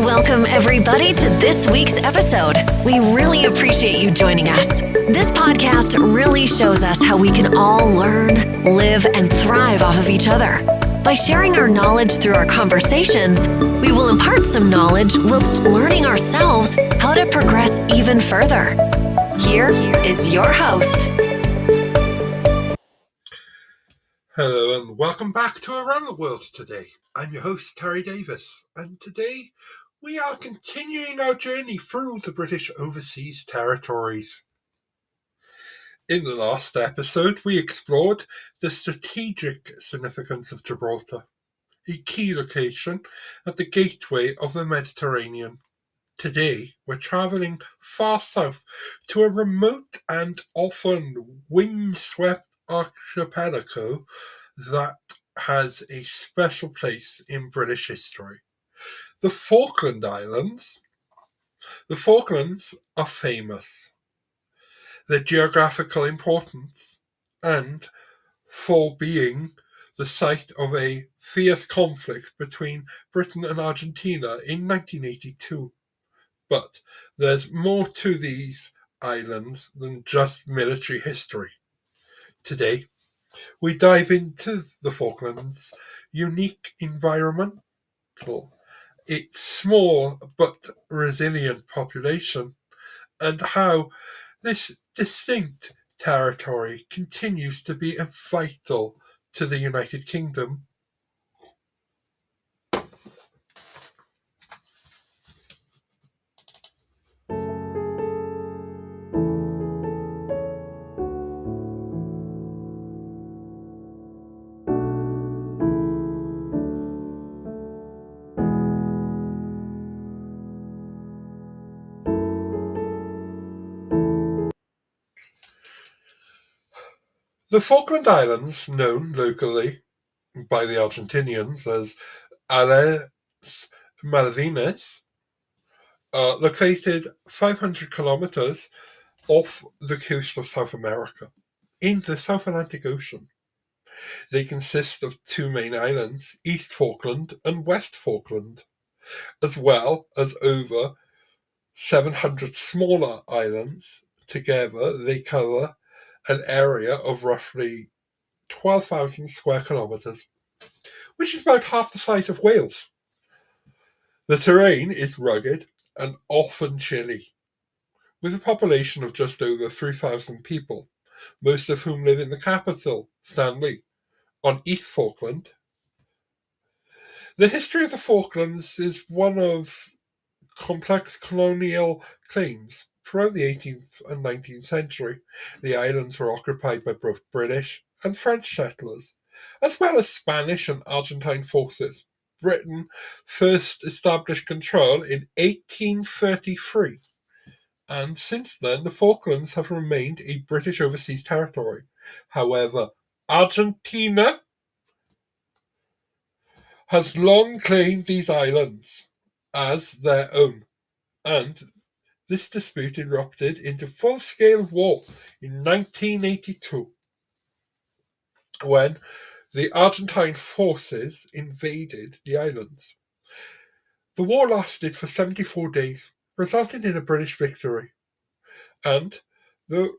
Welcome, everybody, to this week's episode. We really appreciate you joining us. This podcast really shows us how we can all learn, live, and thrive off of each other. By sharing our knowledge through our conversations, we will impart some knowledge whilst learning ourselves how to progress even further. Here is your host. Hello and welcome back to Around the World Today. I'm your host, Terry Davis, and today we are continuing our journey through the British Overseas Territories. In the last episode, we explored the strategic significance of Gibraltar, a key location at the gateway of the Mediterranean. Today, we're travelling far south to a remote and often windswept archipelago that has a special place in British history. The Falkland Islands. The Falklands are famous. Their geographical importance and for being the site of a fierce conflict between Britain and Argentina in 1982. But there's more to these islands than just military history. Today, we dive into the Falklands' unique environment, its small but resilient population, and how this distinct territory continues to be vital to the United Kingdom. The Falkland Islands, known locally by the Argentinians as Islas Malvinas, are located 500 kilometers off the coast of South America, in the South Atlantic Ocean. They consist of two main islands, East Falkland and West Falkland, as well as over 700 smaller islands. Together, they cover an area of roughly 12,000 square kilometres, which is about half the size of Wales. The terrain is rugged and often chilly, with a population of just over 3,000 people, most of whom live in the capital, Stanley, on East Falkland. The history of the Falklands is one of complex colonial claims. Throughout the 18th and 19th century, the islands were occupied by both British and French settlers, as well as Spanish and Argentine forces. Britain first established control in 1833, and since then the Falklands have remained a British overseas territory. However, Argentina has long claimed these islands as their own, and this dispute erupted into full-scale war in 1982, when the Argentine forces invaded the islands. The war lasted for 74 days, resulting in a British victory, and the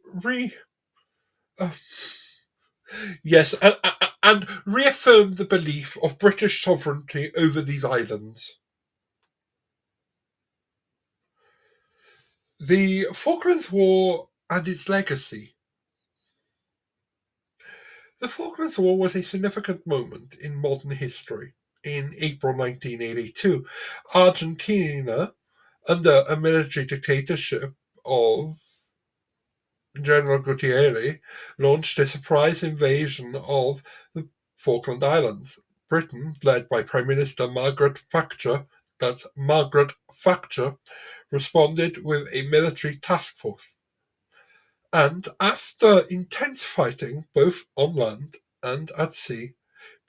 reaffirmed the belief of British sovereignty over these islands. The Falklands War and its legacy. The Falklands War was a significant moment in modern history. In April 1982, Argentina, under a military dictatorship of General Gutierrez, launched a surprise invasion of the Falkland Islands. Britain, led by Prime Minister Margaret Thatcher, responded with a military task force. And after intense fighting, both on land and at sea,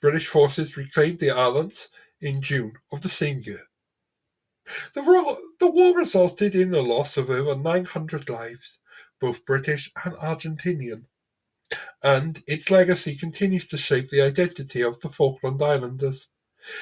British forces reclaimed the islands in June of the same year. The war resulted in the loss of over 900 lives, both British and Argentinian, and its legacy continues to shape the identity of the Falkland Islanders.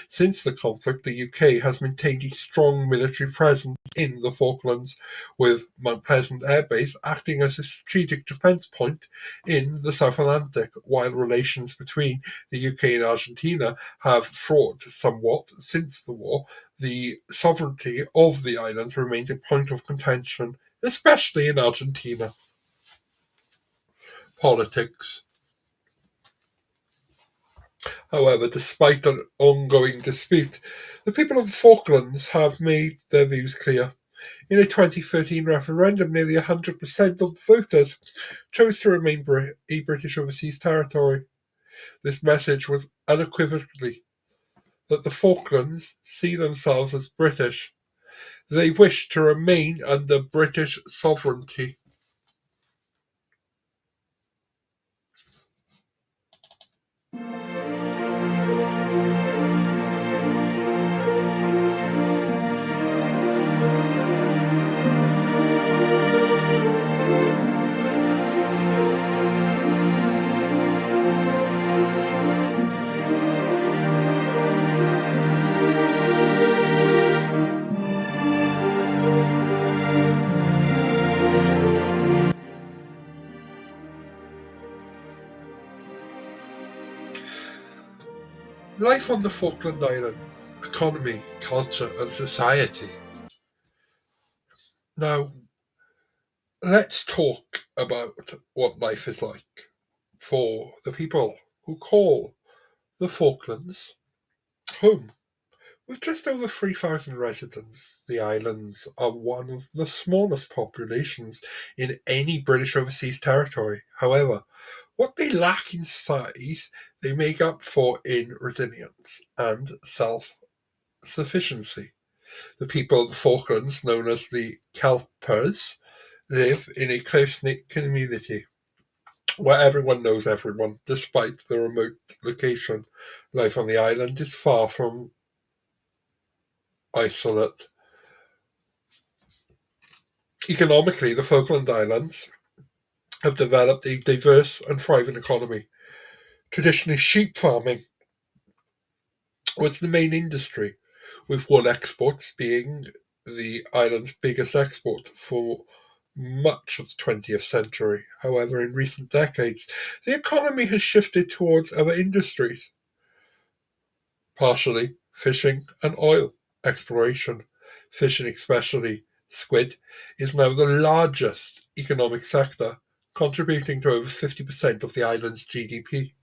Since the conflict, the UK has maintained a strong military presence in the Falklands, with Mount Pleasant Air Base acting as a strategic defence point in the South Atlantic, while relations between the UK and Argentina have fraught somewhat since the war. The sovereignty of the islands remains a point of contention, especially in Argentina. Politics. However, despite an ongoing dispute, the people of the Falklands have made their views clear. In a 2013 referendum, nearly 100% of the voters chose to remain a British overseas territory. This message was unequivocally that the Falklands see themselves as British. They wish to remain under British sovereignty. Life on the Falkland Islands, economy, culture, and society. Now, let's talk about what life is like for the people who call the Falklands home. With just over 3,000 residents, the islands are one of the smallest populations in any British overseas territory. However, what they lack in size, they make up for in resilience and self sufficiency. The people of the Falklands, known as the Kelpers, live in a close knit community where everyone knows everyone, despite the remote location. Life on the island is far from isolate. Economically, the Falkland Islands have developed a diverse and thriving economy. Traditionally, sheep farming was the main industry, with wool exports being the island's biggest export for much of the 20th century. However, in recent decades, the economy has shifted towards other industries, partially fishing and oil exploration. Fishing, especially squid, is now the largest economic sector, contributing to over 50% of the island's GDP.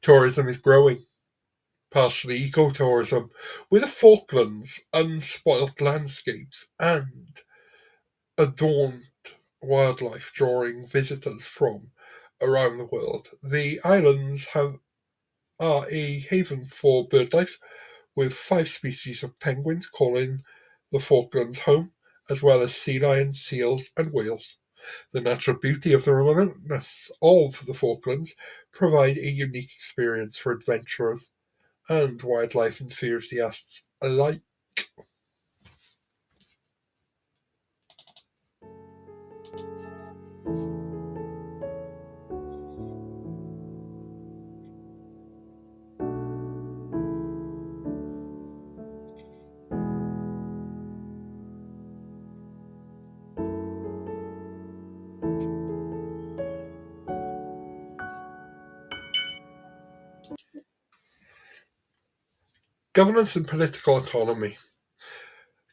Tourism is growing, partially ecotourism, with the Falklands' unspoilt landscapes and adorned wildlife drawing visitors from around the world. The islands are a haven for birdlife, with 5 species of penguins calling the Falklands home, as well as sea lions, seals, and whales. The natural beauty of the remoteness of the Falklands provide a unique experience for adventurers and wildlife enthusiasts alike. Governance and political autonomy.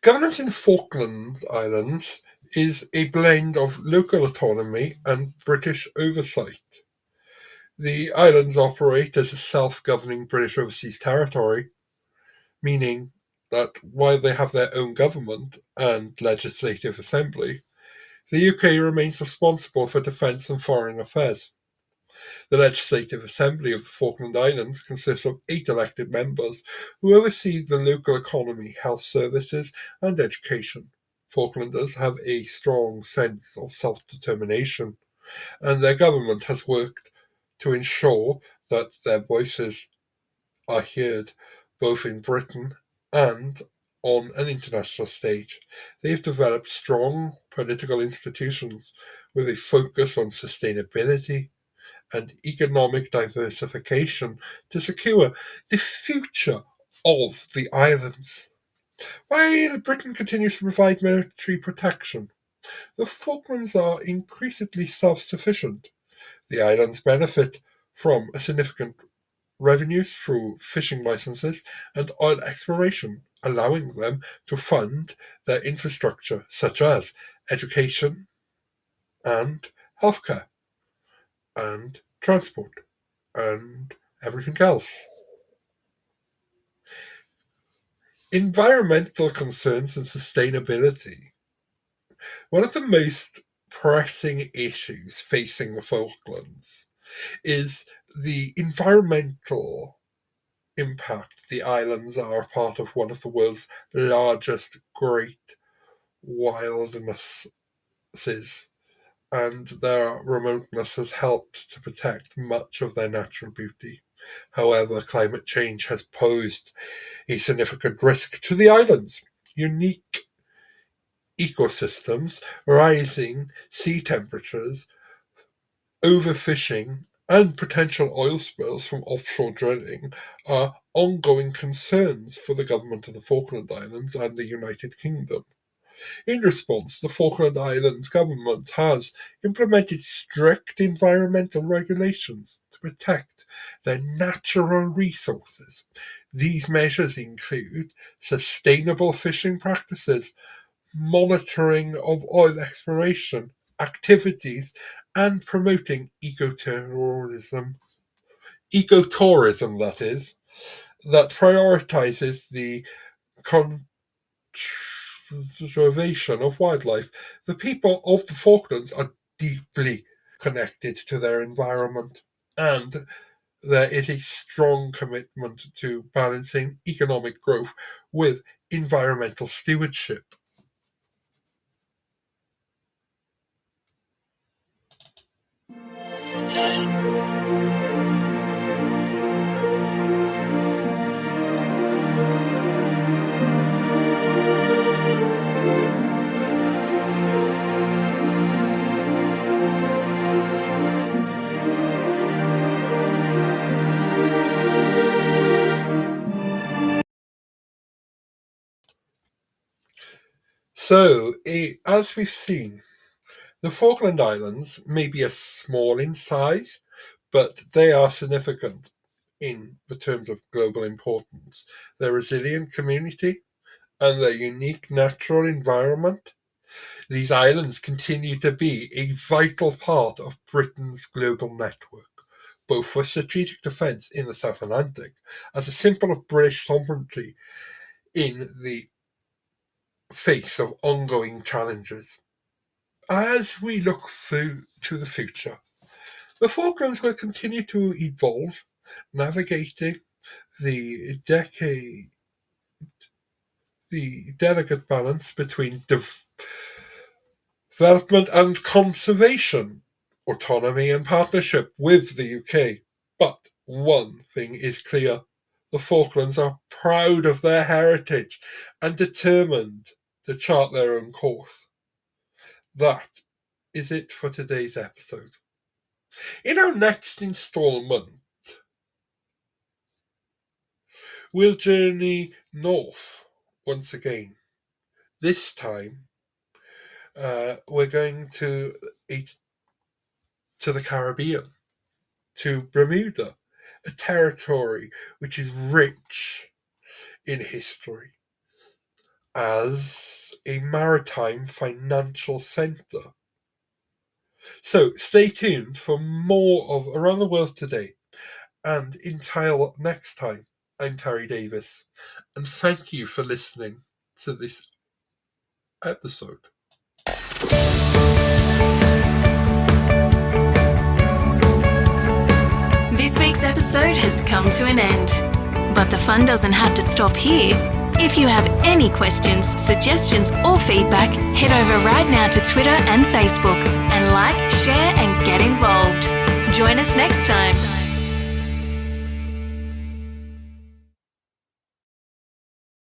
Governance in the Falkland Islands is a blend of local autonomy and British oversight. The islands operate as a self-governing British overseas territory, meaning that while they have their own government and legislative assembly, the UK remains responsible for defence and foreign affairs. The Legislative Assembly of the Falkland Islands consists of 8 elected members who oversee the local economy, health services, and education. Falklanders have a strong sense of self-determination, and their government has worked to ensure that their voices are heard both in Britain and on an international stage. They have developed strong political institutions with a focus on sustainability and economic diversification to secure the future of the islands. While Britain continues to provide military protection, the Falklands are increasingly self-sufficient. The islands benefit from a significant revenues through fishing licenses and oil exploration, allowing them to fund their infrastructure such as education and healthcare and transport and everything else. Environmental concerns and sustainability. One of the most pressing issues facing the Falklands is the environmental impact. The islands are part of one of the world's largest great wilderness and their remoteness has helped to protect much of their natural beauty. However, climate change has posed a significant risk to the islands. Unique ecosystems, rising sea temperatures, overfishing, and potential oil spills from offshore drilling are ongoing concerns for the government of the Falkland Islands and the United Kingdom. In response, the Falkland Islands government has implemented strict environmental regulations to protect their natural resources. These measures include sustainable fishing practices, monitoring of oil exploration activities, and promoting ecotourism, that is, that prioritizes the conservation of wildlife. The people of the Falklands are deeply connected to their environment, and there is a strong commitment to balancing economic growth with environmental stewardship. So, as we've seen, the Falkland Islands may be small in size, but they are significant in the terms of global importance. Their resilient community and their unique natural environment. These islands continue to be a vital part of Britain's global network, both for strategic defence in the South Atlantic as a symbol of British sovereignty in the face of ongoing challenges. As we look through to the future, the Falklands will continue to evolve, navigating the delicate balance between development and conservation, autonomy and partnership with the UK. But one thing is clear: the Falklands are proud of their heritage and determined to chart their own course. That is it for today's episode. In our next installment, we'll journey north once again. This time, we're going to the Caribbean, to Bermuda, a territory which is rich in history as a maritime financial centre. So stay tuned for more of Around the World Today. And until next time, I'm Terry Davis, and thank you for listening to this episode. This week's episode has come to an end, but the fun doesn't have to stop here. If you have any questions, suggestions, or feedback, head over right now to Twitter and Facebook and like, share, and get involved. Join us next time.